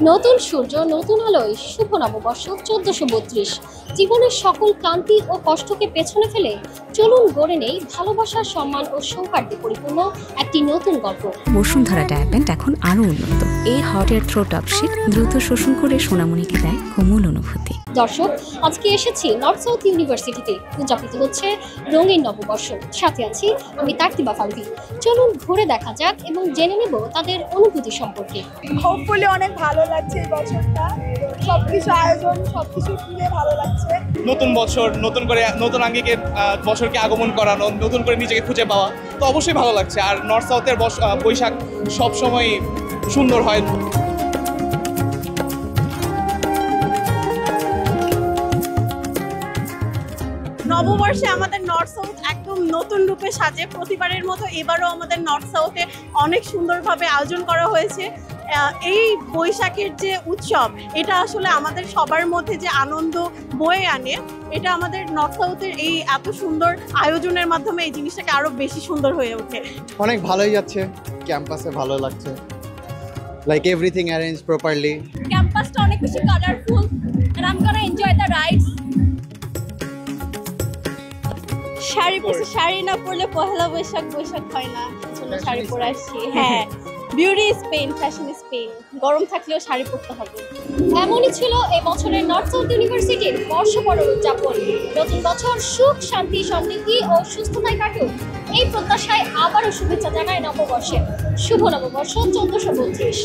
নতুন সূর্য, নতুন আলোয় শুভ নববর্ষ ১৪৩২। জীবনের সকল ক্লান্তি ও কষ্টকে পেছনে ফেলে চলুন গড়ে নেই ভালোবাসা, সম্মান ও সৌহার্দ্যে পরিপূর্ণ একটি নতুন গল্প। বসুন্ধরা ডায়াপেন্ট এখন আরো উন্নত। এই হট এয়ার থ্রো টপশিট দ্রুত শোষণ করে সোনামণিকে দেয় কোমল অনুভূতি। দর্শক, আজকে এসেছি নর্থ সাউথ ইউনিভার্সিটিতে। উদযাপিত হচ্ছে রঙিন নববর্ষ। সাথে আছি আমি তারতিবা ফারভি। চলুন ঘুরে দেখা যাক এবং জেনে নেব তাদের অনুভূতি সম্পর্কে। হোপফুলি অনেক ভালো লাগছে এই বছরটা, সবকিছু আয়োজন সবকিছু খুবই ভালো লাগছে। নতুন বছর, নতুন করে নতুন আঙ্গিকে বছরকে আগমন করানো, নতুন করে নিজেকে খুঁজে পাওয়া, তো অবশ্যই ভালো লাগছে। আর নর্থ সাউথের বৈশাখ সবসময় সুন্দর হয়। নববর্ষে আমাদের নর্থ সাউথ একদম নতুন রূপে সাজে। প্রতিবারের মতো এবারও আমাদের নর্থ সাউথে অনেক সুন্দরভাবে আয়োজন করা হয়েছে। এই বৈশাখের যে উৎসব, এটা আসলে আমাদের সবার মধ্যে যে আনন্দ বয়ে আনে, এটা আমাদের নর্থ সাউথের এই এত সুন্দর আয়োজনের মাধ্যমে এই জিনিসটাকে আরো বেশি সুন্দর হয়ে ওঠে। অনেক ভালোই যাচ্ছে, ক্যাম্পাসে ভালো লাগছে, লাইক এভরিথিং অ্যারেঞ্জ প্রপারলি। ক্যাম্পাসটা অনেক বেশি colourful and I'm gonna enjoy the rides. Sari পরছি, শাড়ি না পরলে পহেলা বৈশাখ হয় না, জন্য শাড়ি পরে আসছি। হ্যাঁ, beauty is pain, fashion is pain. গরম থাকলেও শাড়ি পরতে হবে। এমনই ছিল এই বছরের নর্থ সাউথ ইউনিভার্সিটির বর্ষবরণ উদযাপন। নতুন বছর সুখ, শান্তি, সমৃদ্ধি ও সুস্থতায় কাটুক, এই প্রত্যাশায় আবারও শুভেচ্ছা জানায় নববর্ষে। শুভ নববর্ষ ১৪৩২।